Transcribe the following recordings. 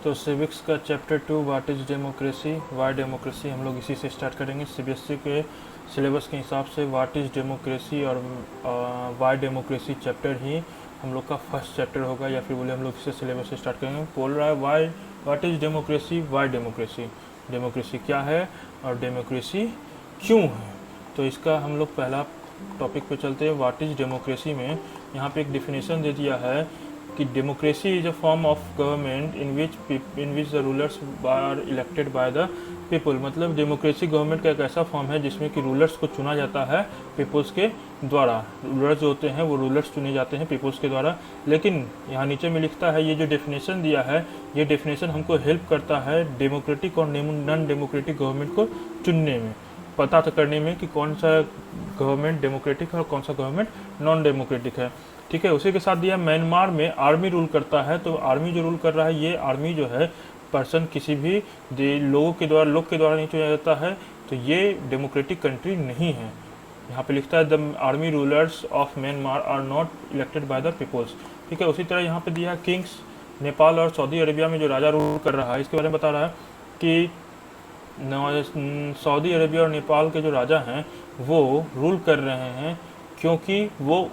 तो सिविक्स का chapter 2 what is democracy Y democracy हम लोग इसी से स्टार्ट करेंगे। सीबीएसई के सिलेबस के हिसाब से व्हाट इज़ डेमोक्रेसी और वाई डेमोक्रेसी चैप्टर ही हम लोग का फर्स्ट चैप्टर होगा, या फिर बोले हम लोग इससे सिलेबस से स्टार्ट करेंगे। बोल रहा है why what is democracy Y democracy, democracy क्या है और डेमोक्रेसी क्यों है। तो इसका हम लोग पहला टॉपिक पे चलते हैं। व्हाट इज़ डेमोक्रेसी में यहाँ पे एक डिफिनेशन दे दिया है कि democracy is a form of government in which the rulers are elected by the people. मतलब डेमोक्रेसी गवर्नमेंट का एक ऐसा फॉर्म है जिसमें कि रूलर्स को चुना जाता है पीपल्स के द्वारा। रूलर्स जो होते हैं वो रूलर्स चुने जाते हैं पीपल्स के द्वारा। लेकिन यहाँ नीचे में लिखता है, ये जो डेफिनेशन दिया है ये डेफिनेशन हमको हेल्प करता है डेमोक्रेटिक और नॉन डेमोक्रेटिक गवर्नमेंट को चुनने में, पता करने में कि कौन सा गवर्नमेंट डेमोक्रेटिक है और कौन सा गवर्नमेंट नॉन डेमोक्रेटिक है। ठीक है, उसी के साथ दिया म्यांमार में आर्मी रूल करता है। तो आर्मी जो रूल कर रहा है, ये आर्मी जो है पर्सन किसी भी लोग के द्वारा नहीं चुना जाता है, तो ये डेमोक्रेटिक कंट्री नहीं है। यहाँ पे लिखता है the army rulers of Myanmar are not elected by the peoples. ठीक है, उसी तरह यहाँ पे दिया किंग्स, नेपाल और सऊदी अरेबिया में जो राजा रूल कर रहा है इसके बारे में बता रहा है कि सऊदी अरेबिया और नेपाल के जो राजा हैं वो रूल कर रहे हैं क्योंकि वो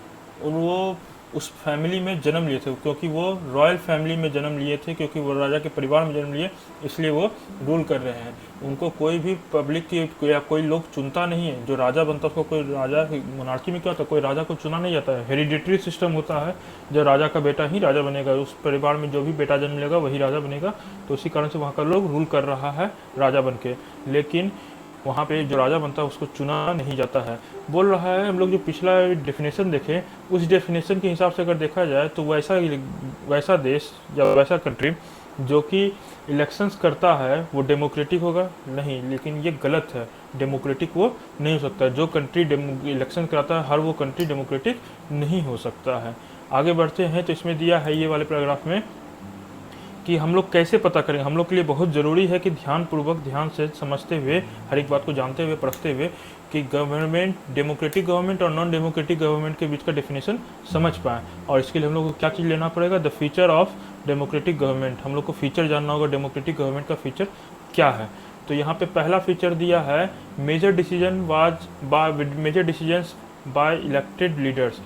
उस फैमिली में जन्म लिए थे, क्योंकि वो रॉयल फैमिली में जन्म लिए थे, क्योंकि वो राजा के परिवार में जन्म लिए, इसलिए वो रूल कर रहे हैं। उनको कोई भी पब्लिक की या कोई लोग चुनता नहीं है। जो राजा बनता है उसको कोई राजा, मोनार्की में क्या होता है, कोई राजा को चुना नहीं जाता है, हेरिडिटरी सिस्टम होता है। जो राजा का बेटा ही राजा बनेगा, उस परिवार में जो भी बेटा जन्म लेगा वही राजा बनेगा। तो इसी कारण से वहाँ का लोग रूल कर रहा है राजा बन के, लेकिन वहाँ पे जो राजा बनता है उसको चुना नहीं जाता है। बोल रहा है हम लोग जो पिछला डेफिनेशन देखें उस डेफिनेशन के हिसाब से अगर देखा जाए तो वैसा देश या वैसा कंट्री जो कि इलेक्शंस करता है वो डेमोक्रेटिक होगा नहीं, लेकिन ये गलत है। डेमोक्रेटिक वो नहीं हो सकता। जो कंट्री इलेक्शन कराता है हर वो कंट्री डेमोक्रेटिक नहीं हो सकता है। आगे बढ़ते हैं तो इसमें दिया है ये वाले पैराग्राफ में कि हम लोग कैसे पता करेंगे। हम लोग के लिए बहुत ज़रूरी है कि ध्यानपूर्वक, ध्यान से समझते हुए, हर एक बात को जानते हुए, परखते हुए कि गवर्नमेंट, डेमोक्रेटिक गवर्नमेंट और नॉन डेमोक्रेटिक गवर्नमेंट के बीच का डेफिनेशन समझ पाएँ। और इसके लिए हम लोग को क्या चीज़ लेना पड़ेगा, the feature of democratic government. हम लोग को फीचर जानना होगा डेमोक्रेटिक गवर्नमेंट का फीचर क्या है। तो यहाँ पे पहला फीचर दिया है major decisions by elected leaders.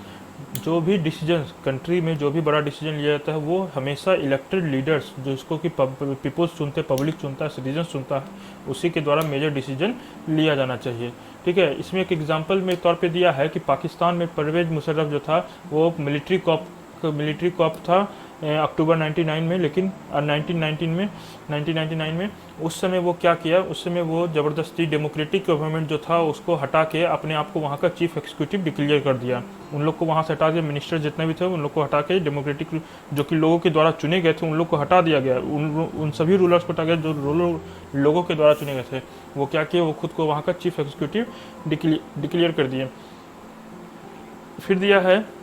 जो भी डिसीजंस कंट्री में, जो भी बड़ा डिसीजन लिया जाता है वो हमेशा इलेक्टेड लीडर्स, जो इसको कि पीपल्स चुनते, पब्लिक चुनता है, सिटीजन चुनता है, उसी के द्वारा मेजर डिसीजन लिया जाना चाहिए। ठीक है, इसमें एक एग्जांपल में तौर पे दिया है कि पाकिस्तान में परवेज मुशर्रफ जो था वो मिलिट्री कॉप था अक्टूबर 99 में, लेकिन 1999 में उस समय वो क्या किया, उस समय वो ज़बरदस्ती डेमोक्रेटिक गवर्नमेंट जो था उसको हटा के अपने आप को वहाँ का चीफ एग्जीक्यूटिव डिक्लेयर कर दिया। उन लोग को वहाँ से हटा के, मिनिस्टर जितने भी थे उन लोग को हटा के, डेमोक्रेटिक जो कि लोगों के द्वारा चुने गए थे उन लोग को हटा दिया गया। उन सभी रूलर्स को हटा गया जो लोगों के द्वारा चुने गए थे। वो क्या किए, वो खुद को वहाँ का चीफ एग्जीक्यूटिव डिक्लेयर कर दिए। फिर दिया है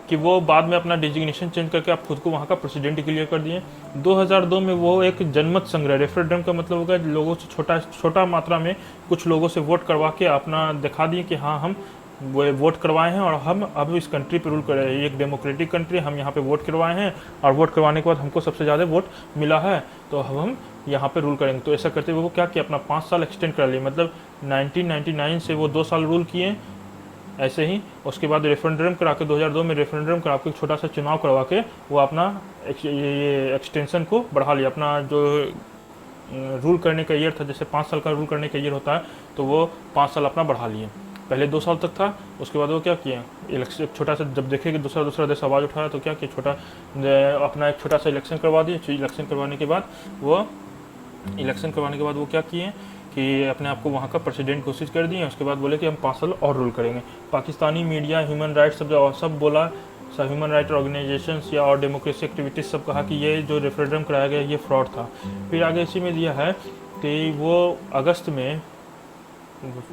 कि वो बाद में अपना डिजिग्नेशन चेंज करके आप खुद को वहाँ का प्रेसिडेंट डिक्लेयर कर दिए। 2002 में वो एक जनमत संग्रह, रेफरेंडम का मतलब होगा लोगों से छोटा मात्रा में कुछ लोगों से वोट करवा के अपना दिखा दिए कि हाँ हम वो वोट करवाए हैं और हम अब इस कंट्री पे रूल कर रहे हैं। एक डेमोक्रेटिक कंट्री, हम यहाँ पे वोट करवाए हैं और वोट करवाने के बाद हमको सबसे ज़्यादा वोट मिला है तो हम यहाँ पे रूल करेंगे। तो ऐसा करते हुए वो क्या किया, अपना 5 साल एक्सटेंड कर लिया। मतलब 1999 से वो 2 साल रूल किए ऐसे ही। उसके बाद रेफरेंडम करा के 2002 में रेफरेंडम करा के छोटा सा चुनाव करवा के वो अपना ये एक्सटेंशन को बढ़ा लिया। अपना जो रूल करने का ईयर था, जैसे 5 साल का रूल करने का ईयर होता है, तो वो 5 साल अपना बढ़ा लिए। पहले 2 साल तक था, उसके बाद वो क्या किया, इलेक्शन छोटा सा, जब देखे कि दूसरा देश आवाज़ उठा रहा है तो क्या किया, अपना एक छोटा सा इलेक्शन करवा दिए। इलेक्शन करवाने के बाद वो क्या किए कि अपने आप को वहाँ का प्रेसिडेंट घोषित कर दिए। उसके बाद बोले कि हम 5 साल और रूल करेंगे। पाकिस्तानी मीडिया, ह्यूमन राइट्स सब बोला, ह्यूमन राइट ऑर्गेनाइजेशंस या और डेमोक्रेसी एक्टिविटीज़ सब कहा कि ये जो रेफरेंडम कराया गया ये फ्रॉड था। फिर आगे इसी में दिया है कि वो अगस्त में,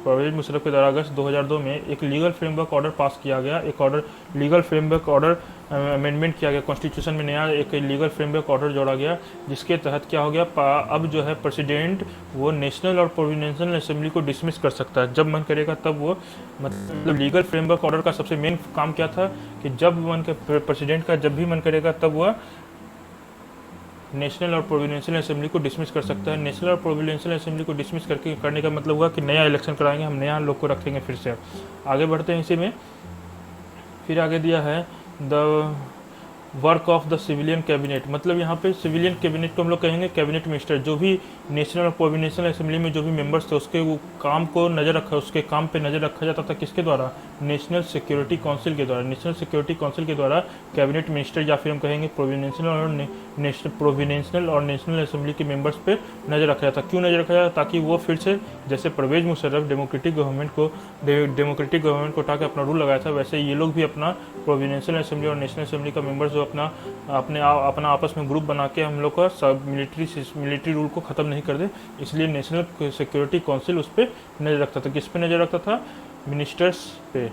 परवेज मुशर्रफ के द्वारा अगस्त 2002 में एक लीगल फ्रेमवर्क ऑर्डर पास किया गया। एक order, legal framework order amendment किया गया। कॉन्स्टिट्यूशन में नया एक लीगल फ्रेमवर्क ऑर्डर जोड़ा गया, जिसके तहत क्या हो गया, अब जो है प्रेसिडेंट वो नेशनल और प्रोविंशियल असेंबली को डिसमिस कर सकता है जब मन करेगा तब वो। मतलब लीगल फ्रेमवर्क ऑर्डर का सबसे मेन काम क्या था कि जब मन के प्रेसिडेंट का जब भी मन करेगा तब वह नेशनल और प्रोविडेंशियल असेंबली को डिसमिस कर सकता है। नेशनल और प्रोविडेंशियल असेंबली को डिसमिस करने का मतलब हुआ कि नया इलेक्शन कराएंगे, हम नया लोग को रखेंगे फिर से। आगे बढ़ते हैं इसी में। फिर आगे दिया है the work of the civilian cabinet, मतलब यहाँ पे सिविलियन कैबिनेट को हम लोग कहेंगे कैबिनेट मिनिस्टर। जो भी नेशनल और प्रोविडेंशियल असेंबली में जो भी मेंबर्स थे उसके वो काम को नज़र रखा, उसके काम पे नज़र रखा जाता था किसके द्वारा? नेशनल सिक्योरिटी काउंसिल के द्वारा। नेशनल सिक्योरिटी काउंसिल के द्वारा कैबिनेट मिनिस्टर या फिर हम कहेंगे प्रोविडेंशियल और नेशनल असेंबली के मेंबर्स पे नज़र रखा जाता। क्यों नज़र रखा जाता? ताकि वो फिर से जैसे परवेज मुशर्रफ डेमोक्रेटिक गवर्नमेंट को उठा के अपना रूल लगाया था, वैसे ये लोग भी अपना प्रोविडेंशियल असेंबली और नेशनल असेंबली का मेंबर्स जो अपना आपस में ग्रुप बना के हम लोग का सब मिलिट्री रूल को ख़त्म नहीं कर दे, इसलिए नेशनल सिक्योरिटी काउंसिल उस पर नज़र रखता था। किस पे नज़र रखता था? मिनिस्टर्स पे,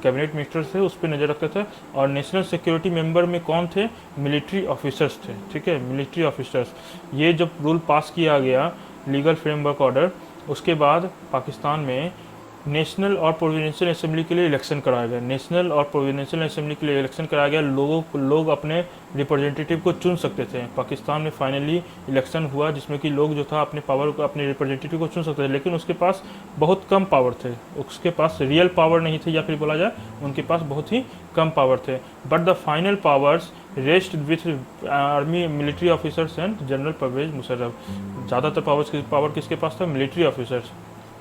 कैबिनेट मिनिस्टर्स थे उस पर नज़र रखता था। और नेशनल सिक्योरिटी मेंबर में कौन थे? मिलिट्री ऑफिसर्स थे, ठीक है, मिलिट्री ऑफिसर्स। ये जब रूल पास किया गया लीगल फ्रेमवर्क ऑर्डर, उसके बाद पाकिस्तान में नेशनल और प्रोविडेंशियल असेंबली के लिए इलेक्शन कराया गया। नेशनल और प्रोविडेंशियल असेंबली के लिए इलेक्शन कराया गया। लोग अपने रिप्रेजेंटेटिव को चुन सकते थे। पाकिस्तान में फाइनली इलेक्शन हुआ जिसमें कि लोग जो था अपने पावर को, अपने रिप्रेजेंटेटिव को चुन सकते थे, लेकिन उसके पास बहुत कम पावर थे, उसके पास रियल पावर नहीं थे, या फिर बोला जाए उनके पास बहुत ही कम पावर थे। But the final powers rest with army military officers and general Pervez Musharraf. ज़्यादातर पावर किसके पास था? मिलिट्री ऑफिसर्स,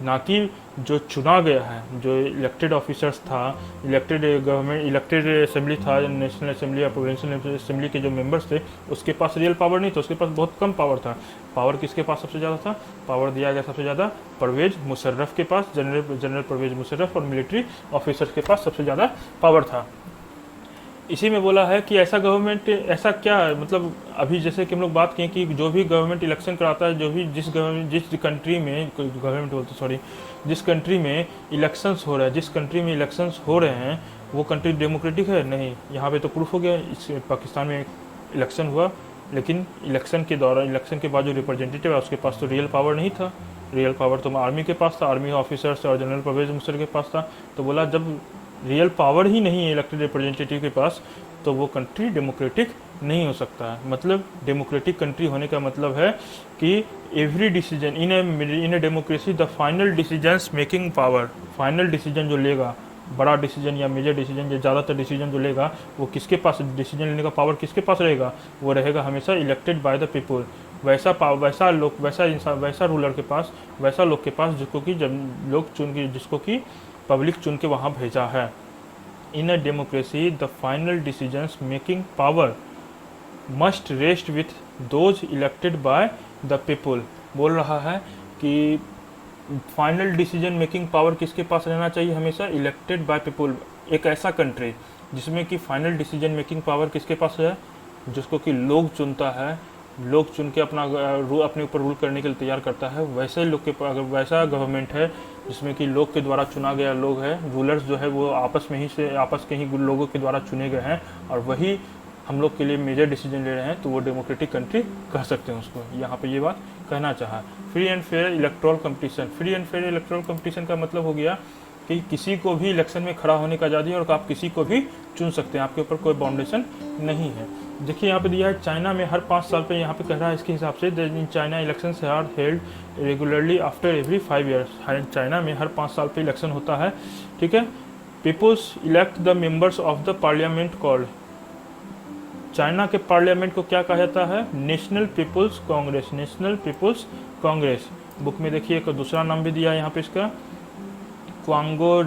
ना कि जो चुना गया है, जो इलेक्टेड ऑफिसर्स था, इलेक्टेड गवर्नमेंट, इलेक्टेड असेंबली था, नेशनल असेंबली या प्रोविंशियल असेंबली के जो मेंबर्स थे उसके पास रियल पावर नहीं था, उसके पास बहुत कम पावर था। पावर किसके पास सबसे ज़्यादा था? पावर दिया गया सबसे ज़्यादा परवेज मुशर्रफ के पास, जनरल परवेज मुशर्रफ, और मिलिट्री ऑफिसर्स के पास सबसे ज़्यादा पावर था। इसी में बोला है कि ऐसा गवर्नमेंट, ऐसा क्या है, मतलब अभी जैसे कि हम लोग बात किए कि जो भी गवर्नमेंट इलेक्शन कराता है, जो भी जिस कंट्री में गवर्नमेंट बोलते सॉरी जिस कंट्री में इलेक्शंस हो रहा है, जिस कंट्री में इलेक्शंस हो रहे हैं वो कंट्री डेमोक्रेटिक है? नहीं। यहाँ पे तो प्रूफ हो गया, इस पाकिस्तान में इलेक्शन हुआ, लेकिन इलेक्शन के दौरान, इलेक्शन के बाद जो रिप्रेजेंटेटिव है उसके पास तो रियल पावर नहीं था। रियल पावर तो आर्मी के पास था, आर्मी ऑफिसर्स और जनरल परवेज मुशर्रफ के पास था। तो बोला जब रियल पावर ही नहीं है इलेक्टेड रिप्रेजेंटेटिव के पास, तो वो कंट्री डेमोक्रेटिक नहीं हो सकता है। मतलब डेमोक्रेटिक कंट्री होने का मतलब है कि every decision in a democracy the final decisions making power, final decision जो लेगा, बड़ा डिसीजन या मेजर डिसीजन या ज़्यादातर डिसीजन जो लेगा, वो किसके पास डिसीजन लेने का पावर किसके पास रहेगा? वो रहेगा हमेशा इलेक्टेड बाय द पीपल। वैसा रूलर के पास, वैसा लोग के पास जिसको कि जब लोग चुन के, जिसको कि पब्लिक चुन के वहाँ भेजा है। In a democracy the final decisions making power must rest with those elected by the people. बोल रहा है कि फाइनल डिसीजन मेकिंग पावर किसके पास रहना चाहिए? हमेशा इलेक्टेड बाय पीपल। एक ऐसा कंट्री जिसमें कि फाइनल डिसीजन मेकिंग पावर किसके पास है? जिसको कि लोग चुनता है, लोग चुन के अपने ऊपर रूल करने के लिए तैयार करता है, वैसे लोग के अगर वैसा गवर्नमेंट है जिसमें कि लोग के द्वारा चुना गया लोग है, रूलर्स जो है वो आपस के ही लोगों के द्वारा चुने गए हैं, और वही हम लोग के लिए मेजर डिसीजन ले रहे हैं, तो वो डेमोक्रेटिक कंट्री कह सकते हैं उसको। यहाँ पे ये बात कहना चाहा। Free and fair electoral competition. Free and fair electoral competition का मतलब हो गया कि किसी को भी इलेक्शन में खड़ा होने का आज़ादी है और आप किसी को भी चुन सकते हैं, आपके ऊपर कोई बाउंडेशन नहीं है। देखिए यहाँ पे दिया है चाइना में हर 5 साल पे, यहाँ पे कह रहा है इसके हिसाब से in China elections are held regularly after every 5 years. China में हर 5 साल पे इलेक्शन होता है, ठीक है। Peoples elect the members of the parliament called. China के पार्लियामेंट को क्या कहा जाता है? National peoples congress. National peoples congress. Book में देखिए एक दूसरा नाम भी दिया है यहाँ पे इसका, क्वांगो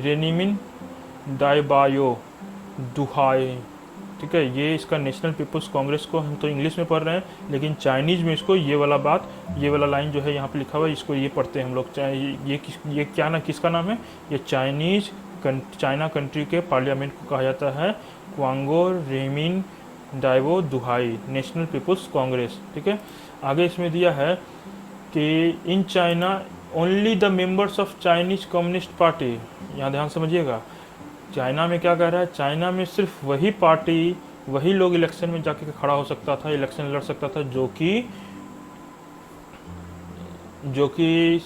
रेनिमिन दाइबायो दुहाई, ठीक है। ये इसका नेशनल पीपुल्स कांग्रेस को हम तो इंग्लिश में पढ़ रहे हैं, लेकिन चाइनीज़ में इसको ये वाला लाइन जो है यहाँ पे लिखा हुआ है, इसको ये पढ़ते हैं हम लोग। ये क्या ना किसका नाम है? ये चाइना कंट्री के पार्लियामेंट को कहा जाता है क्वांगो रेमिन दाइबो दुहाई, नेशनल पीपुल्स कांग्रेस, ठीक है। आगे इसमें दिया है कि in China only the members of Chinese communist party. यहाँ ध्यान समझिएगा, चाइना में क्या कह रहा है? चाइना में सिर्फ वही पार्टी, वही लोग इलेक्शन में जाके खड़ा हो सकता था, इलेक्शन लड़ सकता था जो कि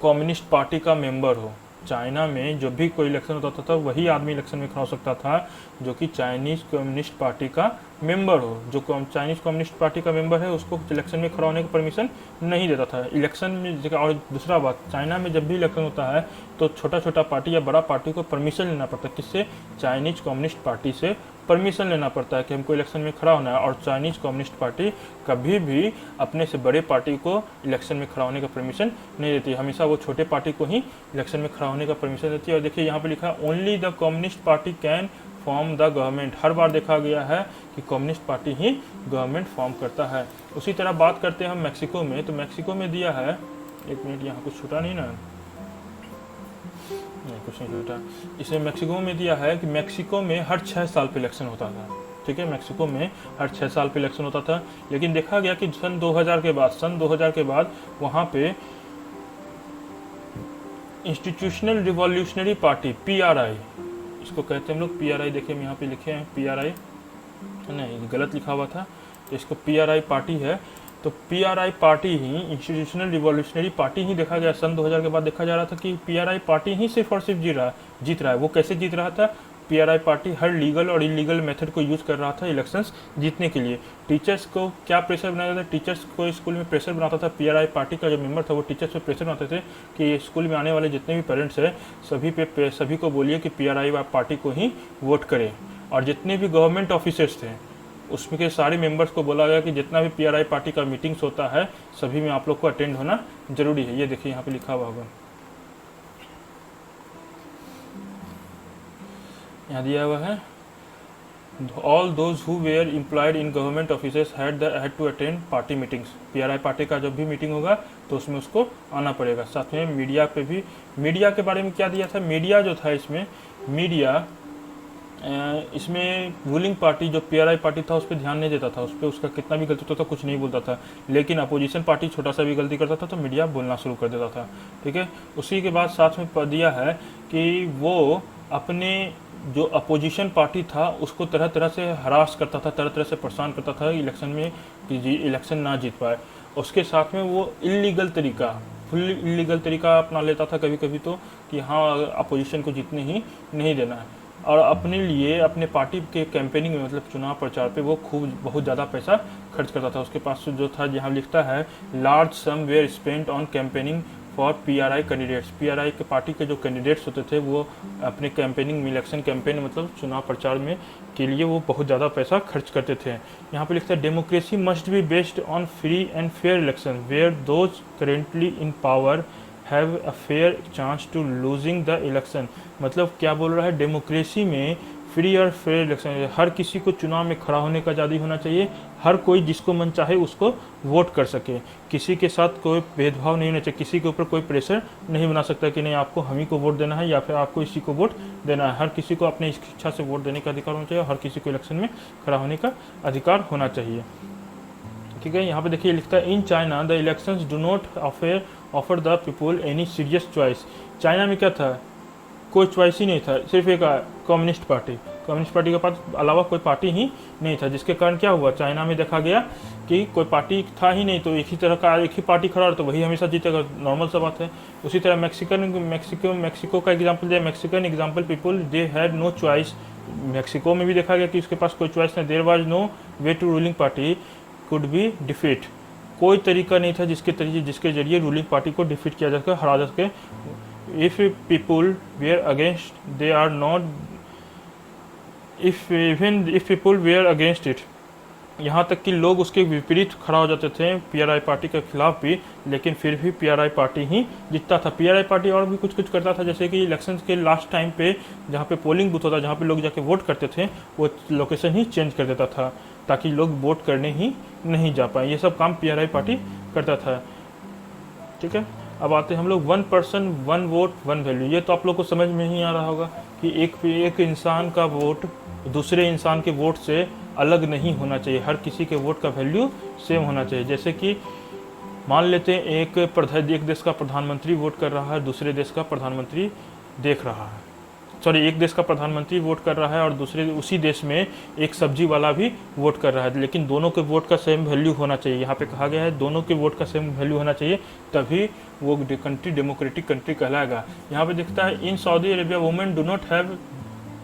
कम्युनिस्ट पार्टी का मेंबर हो, चाइना में जब भी कोई इलेक्शन होता था वही आदमी इलेक्शन में खड़ा हो सकता था जो कि चाइनीज़ कम्युनिस्ट पार्टी का मेंबर हो। जो चाइनीज़ कम्युनिस्ट पार्टी का मेंबर है उसको इलेक्शन में खड़ा होने की परमिशन नहीं देता था इलेक्शन में। और दूसरा बात, चाइना में जब भी इलेक्शन होता है तो छोटा छोटा पार्टी या बड़ा पार्टी को परमिशन लेना पड़ता है। किससे? चाइनीज़ कम्युनिस्ट पार्टी से परमिशन लेना पड़ता है कि हमको इलेक्शन में खड़ा होना है। और चाइनीज़ कम्युनिस्ट पार्टी कभी भी अपने से बड़े पार्टी को इलेक्शन में खड़ा होने का परमिशन नहीं देती, हमेशा वो छोटे पार्टी को ही इलेक्शन में खड़ा होने का परमिशन देती है। और देखिए यहाँ पे लिखा है only the communist party can form the government. हर बार देखा गया है कि कम्युनिस्ट पार्टी ही गवर्नमेंट फॉर्म करता है। उसी तरह बात करते हैं हम मैक्सिको में, तो मैक्सिको में दिया है, एक मिनट यहाँ कुछ छूटा नहीं ना, नहीं कुछ नहीं छूटा। इसमें मैक्सिको में दिया है कि मैक्सिको में हर 6 साल पे इलेक्शन होता था। ठीक है, मैक्सिको में हर 6 साल पे इलेक्शन होता था। लेकिन देखा गया कि सन 2000 के बाद वहाँ पे इंस्टीट्यूशनल रिवॉल्यूशनरी पार्टी PRI, इसको कहते हैं हम लोग PRI। देखिए हम यहाँ पे लिखे हैं PRI, नहीं गलत लिखा हुआ था, तो इसको PRI पार्टी है। तो PRI पार्टी ही, इंस्टीट्यूशनल रिवॉल्यूशनरी पार्टी ही देखा गया सन 2000 के बाद देखा जा रहा था कि PRI पार्टी ही सिर्फ और सिर्फ जीत रहा है। वो कैसे जीत रहा था? PRI पार्टी हर लीगल और इलीगल मेथड को यूज़ कर रहा था इलेक्शंस जीतने के लिए। टीचर्स को क्या प्रेशर बनाता था? टीचर्स को स्कूल में प्रेशर बनाता था। PRI पार्टी का जो मेंबर था वो टीचर्स पे प्रेशर बनाते थे कि स्कूल में आने वाले जितने भी पेरेंट्स हैं सभी को बोलिए कि PRI पार्टी को ही वोट करें। और जितने भी गवर्नमेंट ऑफिसर्स थे उसमें के सारे मेंबर्स को बोला गया कि जितना भी PRI पार्टी का मीटिंग्स होता है सभी में आप लोग को अटेंड होना जरूरी है। ये देखिए यहाँ पे लिखा हुआ होगा, यहाँ दिया हुआ है all those who were employed in government offices had to attend party meetings. PRI party का जब भी मीटिंग होगा तो उसमें उसको आना पड़ेगा। साथ में मीडिया पे भी, मीडिया के बारे में क्या दिया था? मीडिया जो था इसमें रूलिंग पार्टी जो PRI पार्टी था उस पर ध्यान नहीं देता था, उस पर उसका कितना भी गलती होता था कुछ नहीं बोलता था। लेकिन अपोजिशन पार्टी छोटा सा भी गलती करता था तो मीडिया बोलना शुरू कर देता था। ठीक है, उसी के बाद साथ में दिया है कि वो अपने जो अपोजिशन पार्टी था उसको तरह तरह से हरास करता था, तरह तरह से परेशान करता था इलेक्शन में कि इलेक्शन ना जीत पाए। उसके साथ में वो फुल इलीगल तरीका अपना लेता था कभी कभी तो, कि हाँ अपोजिशन को जीतने ही नहीं देना है। और अपने लिए, अपने पार्टी के कैंपेनिंग में, मतलब चुनाव प्रचार पे वो बहुत ज़्यादा पैसा खर्च करता था। उसके पास जो था, जहाँ लिखता है large sum were spent on campaigning for PRI candidates. PRI के पार्टी के जो कैंडिडेट्स होते थे वो अपने कैंपेनिंग में, इलेक्शन कैंपेन मतलब चुनाव प्रचार में के लिए वो बहुत ज़्यादा पैसा खर्च करते थे। यहाँ पे लिखता है democracy must be based on free and fair election where those currently in power have a fair chance to losing the election. मतलब क्या बोल रहा है? डेमोक्रेसी में फ्री और फेयर इलेक्शन, हर किसी को चुनाव में खड़ा होने का आज़ादी होना चाहिए, हर कोई जिसको मन चाहे उसको वोट कर सके, किसी के साथ कोई भेदभाव नहीं होना चाहिए, किसी के ऊपर कोई प्रेशर नहीं बना सकता कि नहीं आपको हम ही को वोट देना है या फिर आपको इसी को वोट देना है। हर किसी को अपनी इच्छा से वोट देने का अधिकार होना चाहिए, हर किसी को इलेक्शन में खड़ा होने का अधिकार होना चाहिए। ठीक है, यहाँ पे देखिए लिखता है in China the elections do not offer the people any serious choice. China में क्या था? कोई चॉइस ही नहीं था, सिर्फ एक कम्युनिस्ट पार्टी के पास अलावा कोई पार्टी ही नहीं था, जिसके कारण क्या हुआ? चाइना में देखा गया कि कोई पार्टी था ही नहीं, तो एक ही पार्टी खड़ा तो वही हमेशा जीतेगा, नॉर्मल सा बात है। उसी तरह मैक्सिको का एग्जाम्पल दिया, Mexican example people they had no choice. Mexico में भी देखा गया कि उसके पास कोई चॉइस नहीं, there was no way to ruling party could be defeat. कोई तरीका नहीं था जिसके जरिए रूलिंग पार्टी को डिफीट किया जा सके, हरा जा सके। If people were against, they are not. Even if people were against it, यहाँ तक कि लोग उसके विपरीत खड़ा हो जाते थे PRI पार्टी के खिलाफ भी, लेकिन फिर भी PRI पार्टी ही जीतता था। PRI पार्टी और भी कुछ करता था, जैसे कि इलेक्शंस के लास्ट टाइम पे जहाँ पे पोलिंग बूथ होता, जहाँ पे लोग जाके वोट करते थे, वो लोकेशन ही चेंज कर देता था ताकि लोग वोट करने ही नहीं जा पाए। ये सब काम PRI पार्टी करता था। ठीक है, अब आते हैं हम लोग 1 पर्सन 1 वोट 1 वैल्यू। ये तो आप लोग को समझ में ही आ रहा होगा कि एक इंसान का वोट दूसरे इंसान के वोट से अलग नहीं होना चाहिए, हर किसी के वोट का वैल्यू सेम होना चाहिए। जैसे कि मान लेते हैं एक देश का प्रधानमंत्री वोट कर रहा है, दूसरे देश का प्रधानमंत्री देख रहा है, सॉरी एक देश का प्रधानमंत्री वोट कर रहा है और दूसरे उसी देश में एक सब्जी वाला भी वोट कर रहा है, लेकिन दोनों के वोट का सेम वैल्यू होना चाहिए। यहाँ पे कहा गया है दोनों के वोट का सेम वैल्यू होना चाहिए, तभी वो कंट्री डेमोक्रेटिक कंट्री कहलाएगा। यहाँ पे दिखता है in Saudi Arabia women do not have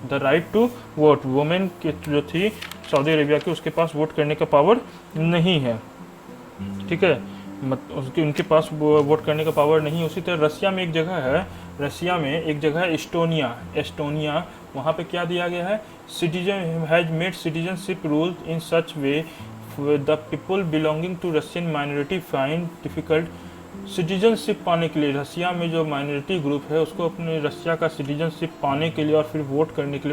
the right to vote. Women की जो थी सऊदी अरेबिया की, उसके पास वोट करने का पावर नहीं है, ठीक है, उनके पास वोट करने का पावर नहीं। उसी तरह रसिया में एक जगह है, रसिया में एक जगह है एस्टोनिया, वहाँ पे क्या दिया गया है, citizen has made citizenship rule in such way the people belonging to Russian minority find difficult. Citizenship पाने के लिए रसिया में जो माइनॉरिटी ग्रुप है उसको अपने रसिया का सिटीजनशिप पाने के लिए और फिर वोट करने के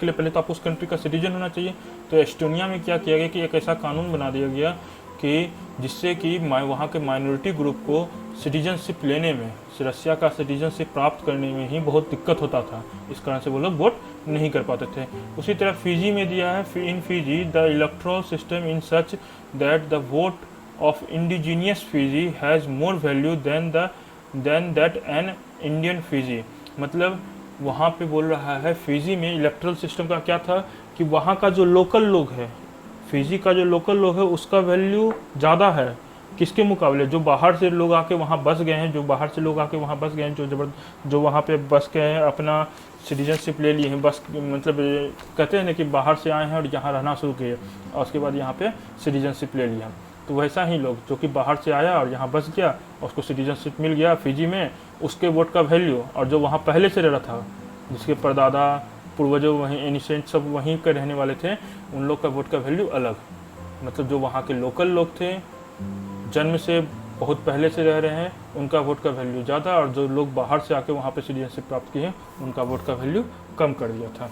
लिए पहले तो आप उस कंट्री का सिटीजन होना चाहिए। तो एस्टोनिया में क्या किया गया कि एक ऐसा कानून बना दिया गया कि जिससे कि वहाँ के माइनॉरिटी ग्रुप को सिटीजनशिप लेने में, रसिया का सिटीजनशिप प्राप्त करने में ही बहुत दिक्कत होता था, इस कारण से वो लोग वोट नहीं कर पाते थे। उसी तरह फिजी में दिया है, in Fiji the electoral system in such that the vote of indigenous Fiji has more value than that an Indian Fiji. मतलब वहाँ पे बोल रहा है फिजी में इलेक्ट्रल सिस्टम का क्या था कि वहाँ का जो लोकल लोग है, फिजी का जो लोकल लोग है उसका वैल्यू ज़्यादा है किसके मुकाबले, जो बाहर से लोग आके वहाँ बस गए हैं, जो वहाँ पे बस गए हैं, अपना सिटीजनशिप ले लिए हैं, बस मतलब कहते हैं ना कि बाहर से आए हैं और यहाँ रहना शुरू किए और उसके बाद यहाँ पे सिटीजनशिप ले लिया। तो वैसा ही लोग जो कि बाहर से आया और यहाँ बस गया और उसको सिटीजनशिप मिल गया फिजी में, उसके वोट का वैल्यू, और जो वहाँ पहले से रह रहा था, जिसके परदादा पूर्वजों वहीं एनिसेंट सब वहीं के रहने वाले थे, उन लोग का वोट का वैल्यू अलग। मतलब जो वहाँ के लोकल लोग थे, जन्म से बहुत पहले से रह रहे हैं, उनका वोट का वैल्यू ज़्यादा, और जो लोग बाहर से आके वहाँ पे सिटीजनशिप प्राप्त किए हैं उनका वोट का वैल्यू कम कर दिया था,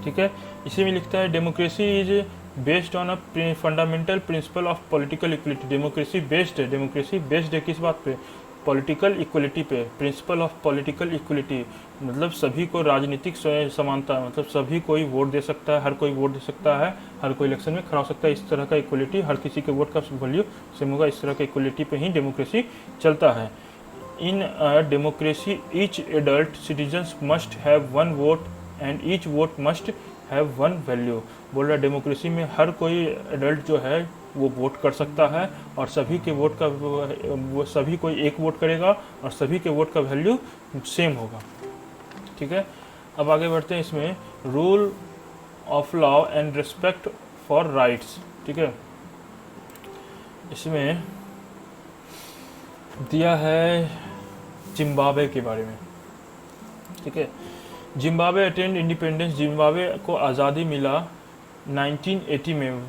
ठीक है। इसी में लिखता है democracy is based on a fundamental principle of political equality. Democracy based है किस बात पे, पॉलिटिकल इक्वलिटी पे, प्रिंसिपल ऑफ पॉलिटिकल इक्वलिटी, मतलब सभी को राजनीतिक समानता, मतलब सभी कोई वोट दे सकता है, हर कोई वोट दे सकता है, हर कोई इलेक्शन में खड़ा हो सकता है, इस तरह का इक्वलिटी, हर किसी के वोट का वैल्यू सेम होगा, इस तरह का इक्वलिटी पे ही डेमोक्रेसी चलता है। In democracy each adult citizens must have one vote and each vote must have one value. बोल रहा है डेमोक्रेसी में हर कोई एडल्ट जो है वो वोट कर सकता है और सभी के वोट का वो सभी कोई एक वोट करेगा और सभी के वोट का वैल्यू सेम होगा, ठीक है। अब आगे बढ़ते हैं, इसमें rule of law and respect for rights, ठीक है। इसमें दिया है जिम्बाब्वे के बारे में, ठीक है। जिम्बाब्वे अटेंड इंडिपेंडेंस, जिम्बाब्वे को आज़ादी मिला 1980 में,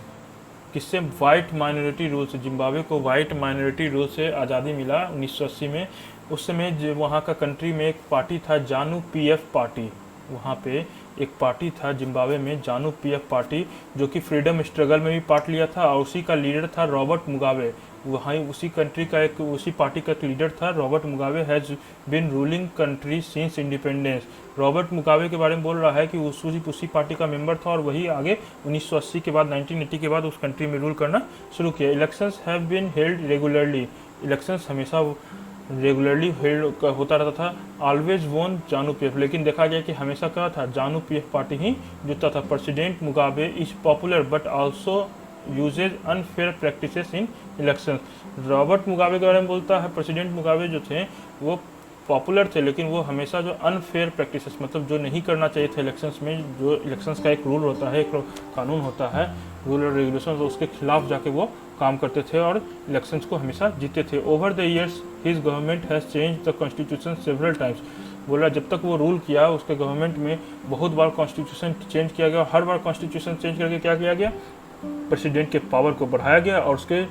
किससे, वाइट माइनॉरिटी रूल से। जिम्बाब्वे को वाइट माइनॉरिटी रूल से आज़ादी मिला 1980 में। उस समय वहाँ का कंट्री में एक पार्टी था जानू पीएफ पार्टी, वहाँ पे एक पार्टी था जिम्बाब्वे में जानू पीएफ पार्टी, जो कि फ्रीडम स्ट्रगल में भी पार्ट लिया था, और उसी का लीडर था रॉबर्ट मुगाबे। वहाँ उसी कंट्री का एक, उसी पार्टी का एक लीडर था Robert Mugabe, has been ruling country since independence. Robert Mugabe के बारे में बोल रहा है कि उसी पार्टी का मेंबर था और वही आगे 1980 के बाद 1980 के बाद उस कंट्री में रूल करना शुरू किया। Elections have been held regularly, elections हमेशा रेगुलरली हेल्ड होता रहता था। ऑलवेज वोन जानू पीएफ, लेकिन देखा गया कि हमेशा क्या था, जानू पीएफ पार्टी ही जीतता था। President Mugabe is popular but also uses unfair practices in election. Robert Mugabe के बारे में बोलता है, प्रेसिडेंट मुगाबे जो थे वो पॉपुलर थे, लेकिन वो हमेशा जो अनफेयर प्रैक्टिसेस, मतलब जो नहीं करना चाहिए था इलेक्शंस में, जो इलेक्शंस का एक रूल होता है, एक कानून होता है, रूल और रेगुलेशन, तो उसके खिलाफ जाके वो काम करते थे और इलेक्शंस को हमेशा जीते थे। Over the years his government has change the constitution several times. बोला जब तक वो रूल किया उसके गवर्नमेंट में बहुत बार कॉन्स्टिट्यूशन चेंज किया गया, हर बार कॉन्स्टिट्यूशन चेंज करके क्या किया गया, प्रेसिडेंट के पावर को बढ़ाया गया और उसके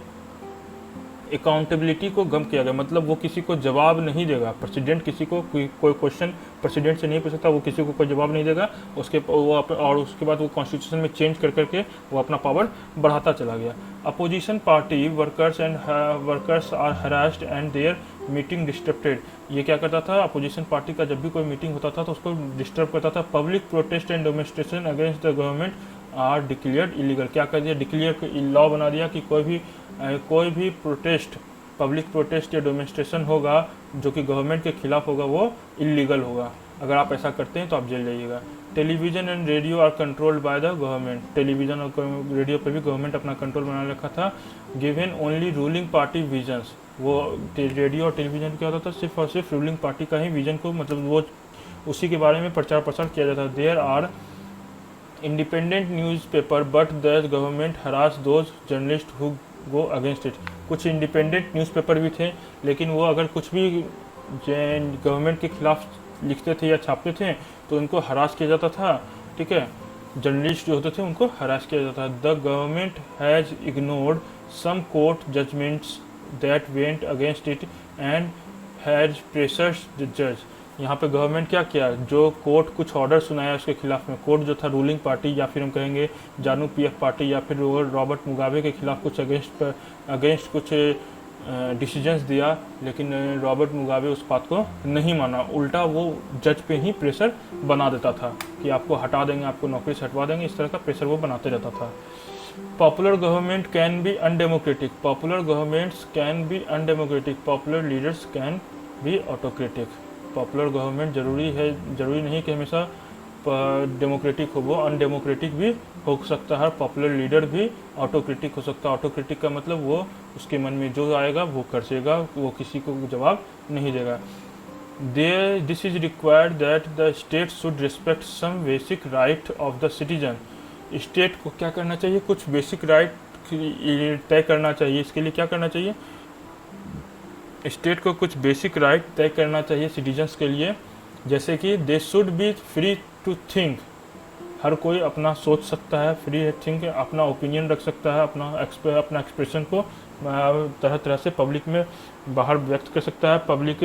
अकाउंटेबिलिटी को कम किया गया। मतलब वो किसी को जवाब नहीं देगा, प्रेसिडेंट किसी को कोई क्वेश्चन प्रेसिडेंट से नहीं पूछ सकता, वो किसी को कोई जवाब नहीं देगा और उसके बाद वो कॉन्स्टिट्यूशन में चेंज कर करके वो अपना पावर बढ़ाता चला गया। Opposition party workers are harassed and their meeting disturbed. ये क्या करता था, अपोजिशन पार्टी का जब भी कोई मीटिंग होता था तो उसको डिस्टर्ब करता था। Public protest and demonstration against the government are declared illegal. क्या कर दिया, डिक्लेयर लॉ बना दिया कि कोई भी प्रोटेस्ट, पब्लिक प्रोटेस्ट या डेमोन्स्ट्रेशन होगा जो कि गवर्नमेंट के खिलाफ होगा वो इलीगल होगा। अगर आप ऐसा करते हैं तो आप जेल जाइएगा। Television and radio are controlled by the government, television और रेडियो पर भी गवर्नमेंट अपना कंट्रोल बना रखा था। Given only ruling party visions, वो रेडियो और टेलीविज़न क्या होता था, सिर्फ और सिर्फ रूलिंग पार्टी का ही विजन को, मतलब वो उसी के बारे में प्रचार प्रसार किया जाता है। There are independent newspaper but the government harass those journalist who go against it, कुछ इंडिपेंडेंट न्यूज़पेपर भी थे, लेकिन वो अगर कुछ भी गवर्नमेंट के खिलाफ लिखते थे या छापते थे तो उनको हरास किया जाता था। ठीक है, जर्नलिस्ट जो होते थे उनको हरास किया जाता था। The government has ignored some court judgments that went against it and has pressured the जज, यहाँ पे गवर्नमेंट क्या किया, जो कोर्ट कुछ ऑर्डर सुनाया उसके खिलाफ में, कोर्ट जो था रूलिंग पार्टी या फिर हम कहेंगे जानू पीएफ पार्टी या फिर रॉबर्ट मुगाबे के खिलाफ कुछ अगेंस्ट कुछ डिसीजंस दिया, लेकिन रॉबर्ट मुगाबे उस बात को नहीं माना, उल्टा वो जज पे ही प्रेशर बना देता था कि आपको हटा देंगे, आपको नौकरी से हटवा देंगे, इस तरह का प्रेशर वो बनाते रहता था। Popular government can be undemocratic, popular governments can be undemocratic, popular leaders can be autocratic. Popular government जरूरी नहीं कि हमेशा डेमोक्रेटिक हो, वो अनडेमोक्रेटिक भी हो सकता है। पॉपुलर लीडर भी ऑटोक्रेटिक हो सकता है। ऑटोक्रेटिक का मतलब वो उसके मन में जो आएगा वो कर देगा, वो किसी को जवाब नहीं देगा। This is required that the state should respect some basic right of the citizen, state को क्या करना चाहिए, कुछ बेसिक राइट तय करना चाहिए। इसके लिए क्या करना चाहिए, स्टेट को कुछ बेसिक राइट तय करना चाहिए सिटीजन्स के लिए, जैसे कि they should be free to think, हर कोई अपना सोच सकता है, फ्री है थिंक, अपना ओपिनियन रख सकता है, अपना एक्सप्रेशन को तरह तरह से पब्लिक में बाहर व्यक्त कर सकता है, पब्लिक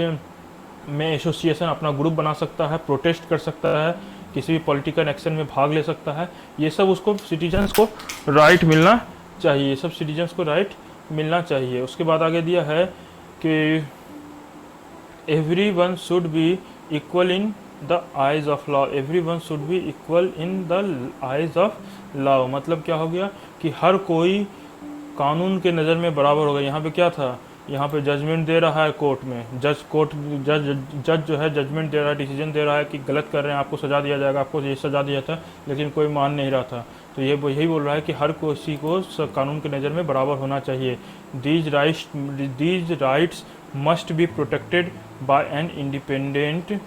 में एसोसिएशन अपना ग्रुप बना सकता है, प्रोटेस्ट कर सकता है, किसी भी पॉलिटिकल एक्शन में भाग ले सकता है। ये सब उसको सिटीजन्स को राइट मिलना चाहिए, ये सब सिटीजन्स को राइट मिलना चाहिए। उसके बाद आगे दिया है कि every one should be equal in the eyes of law, every one should be equal in the eyes of law, मतलब क्या हो गया कि हर कोई कानून के नज़र में बराबर होगा। यहाँ पे क्या था, यहाँ पे जजमेंट दे रहा है कोर्ट में, जज जो है जजमेंट दे रहा है, डिसीजन दे रहा है कि गलत कर रहे हैं, आपको सज़ा दिया जाएगा, आपको ये सज़ा दिया था, लेकिन कोई मान नहीं रहा था। तो ये यही बोल रहा है कि हर किसी को कानून की नज़र में बराबर होना चाहिए। These rights must be protected by an independent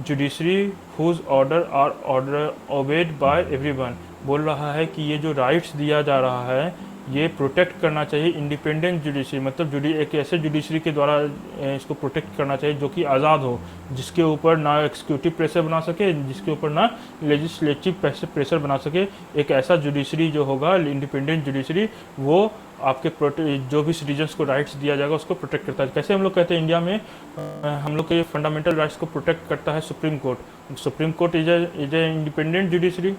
judiciary whose order obeyed by everyone, बोल रहा है कि ये जो राइट्स दिया जा रहा है ये प्रोटेक्ट करना चाहिए इंडिपेंडेंट जुडिशरी, मतलब एक ऐसे जुडिशरी के द्वारा इसको प्रोटेक्ट करना चाहिए जो कि आज़ाद हो, जिसके ऊपर ना एक्सिक्यूटिव प्रेशर बना सके, जिसके ऊपर ना लेजिस्लेटिव प्रेशर बना सके। एक ऐसा जुडिशरी जो होगा इंडिपेंडेंट जुडिशरी, वो आपके जो भी सिटीजन्स को राइट्स दिया जाएगा उसको प्रोटेक्ट करता है। कैसे हम लोग कहते हैं इंडिया में हम लोग के फंडामेंटल राइट्स को प्रोटेक्ट करता है supreme court. Supreme court is a independent judiciary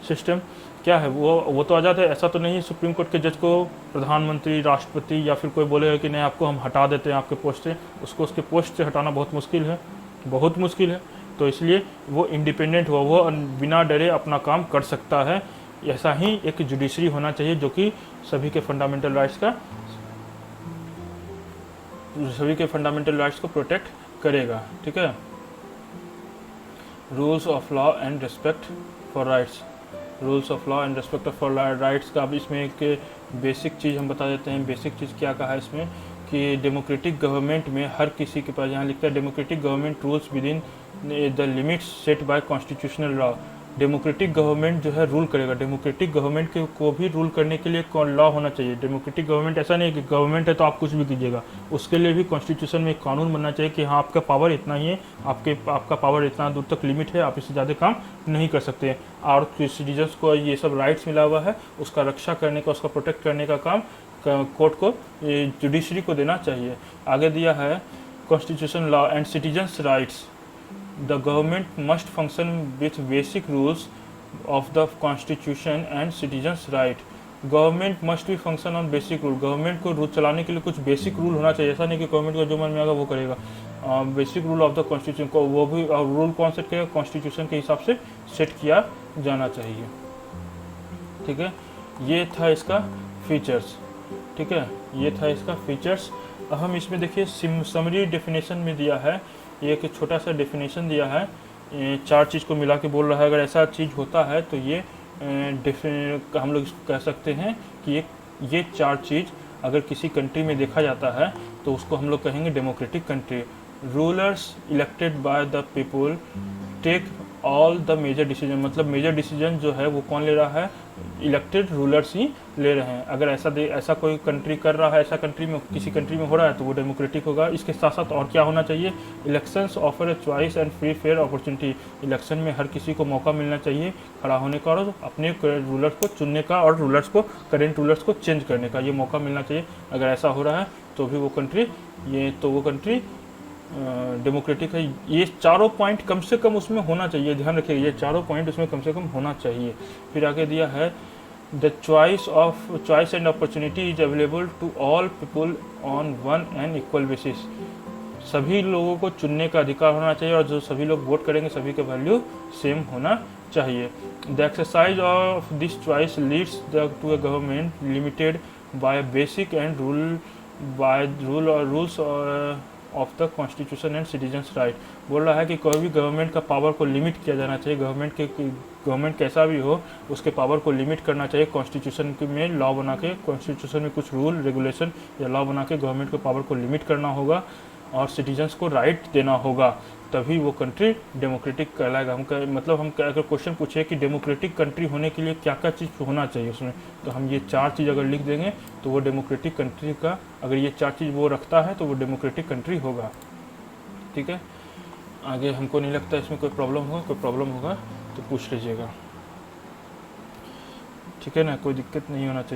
system, क्या है वो तो आज़ाद है, ऐसा तो नहीं है सुप्रीम कोर्ट के जज को प्रधानमंत्री, राष्ट्रपति या फिर कोई बोलेगा कि नहीं आपको हम हटा देते हैं आपके पोस्ट से, उसको उसके पोस्ट से हटाना बहुत मुश्किल है। तो इसलिए वो इंडिपेंडेंट हुआ, वो बिना डरे अपना काम कर सकता है। ऐसा ही एक जुडिशरी होना चाहिए जो कि सभी के फंडामेंटल राइट्स को प्रोटेक्ट करेगा। ठीक है, rules of law and respect for rights, rules of law and respect for rights का अब इसमें एक बेसिक चीज़ हम बता देते हैं। बेसिक चीज़ क्या कहा है इसमें कि डेमोक्रेटिक गवर्नमेंट में हर किसी के पास, यहाँ लिखता है democratic government rules within the limits set by constitutional law. Democratic government जो है रूल करेगा, डेमोक्रेटिक गवर्नमेंट को भी रूल करने के लिए लॉ होना चाहिए। डेमोक्रेटिक गवर्नमेंट ऐसा नहीं है कि गवर्नमेंट है तो आप कुछ भी कीजिएगा, उसके लिए भी कॉन्स्टिट्यूशन में एक कानून बनना चाहिए कि हाँ आपका पावर इतना ही है, आपका पावर इतना दूर तक लिमिट है, आप इससे ज़्यादा काम नहीं कर सकते। और सिटीजन्स को ये सब राइट्स मिला हुआ है, उसका रक्षा करने का, उसका प्रोटेक्ट करने का काम कोर्ट को, जुडिशरी को देना चाहिए। आगे दिया है constitution law and citizens rights, the government must function with basic rules of the constitution and citizens right। Government must भी function on basic rule, government को रूल चलाने के लिए कुछ बेसिक रूल होना चाहिए। ऐसा नहीं कि गवर्नमेंट को जो मन में आएगा वो करेगा। Basic rule of the constitution को, वो भी रूल कौन सेट करेगा, कॉन्स्टिट्यूशन के हिसाब से सेट किया जाना चाहिए। ठीक है, ये था इसका फीचर्स। ठीक है, ये था इसका फीचर्स। अब हम इसमें देखिए समरी डेफिनेशन में दिया है, एक छोटा सा डेफिनेशन दिया है चार चीज़ को मिला के बोल रहा है। अगर ऐसा चीज़ होता है तो ये हम लोग इसको कह सकते हैं कि ये चार चीज़ अगर किसी कंट्री में देखा जाता है तो उसको हम लोग कहेंगे democratic country. Rulers elected by the people take all the major decision, मतलब मेजर डिसीजन जो है वो कौन ले रहा है, इलेक्टेड रूलर्स ही ले रहे हैं। अगर ऐसा कोई कंट्री कर रहा है, ऐसा कंट्री में किसी कंट्री में हो रहा है तो वो डेमोक्रेटिक होगा। इसके साथ साथ और क्या होना चाहिए, elections offer a choice and free fair opportunity, election में हर किसी को मौका मिलना चाहिए खड़ा होने का और अपने रूलर्स को चुनने का और रूलर्स को, करेंट रूलर्स को चेंज करने का ये मौका मिलना चाहिए। अगर ऐसा हो रहा है तो भी वो कंट्री डेमोक्रेटिक है। ये चारों पॉइंट कम से कम उसमें होना चाहिए, ध्यान रखिए ये चारों पॉइंट उसमें कम से कम होना चाहिए। फिर आगे दिया है the choice and opportunity is available to all people on one and equal basis, सभी लोगों को चुनने का अधिकार होना चाहिए और जो सभी लोग वोट करेंगे सभी का वैल्यू सेम होना चाहिए। The exercise of this choice leads to a government limited by basic and rules of the constitution and citizens right, बोल रहा है कि कोई भी गवर्नमेंट का पावर को लिमिट किया जाना चाहिए। गवर्नमेंट कैसा भी हो उसके पावर को लिमिट करना चाहिए। कॉन्स्टिट्यूशन में लॉ बना के, कॉन्स्टिट्यूशन में कुछ रूल रेगुलेशन या लॉ बना के गवर्नमेंट को पावर को लिमिट करना होगा और सिटीजन्स को राइट देना होगा, तभी वो कंट्री डेमोक्रेटिक कहलाएगा। हम अगर क्वेश्चन पूछे कि डेमोक्रेटिक कंट्री होने के लिए क्या क्या चीज़ होना चाहिए उसमें, तो हम ये चार चीज़ अगर लिख देंगे तो वो डेमोक्रेटिक कंट्री का, अगर ये चार चीज़ वो रखता है तो वो डेमोक्रेटिक कंट्री होगा। ठीक है, आगे हमको नहीं लगता इसमें कोई प्रॉब्लम होगा तो पूछ लीजिएगा। ठीक है ना, कोई दिक्कत नहीं होना चाहिए।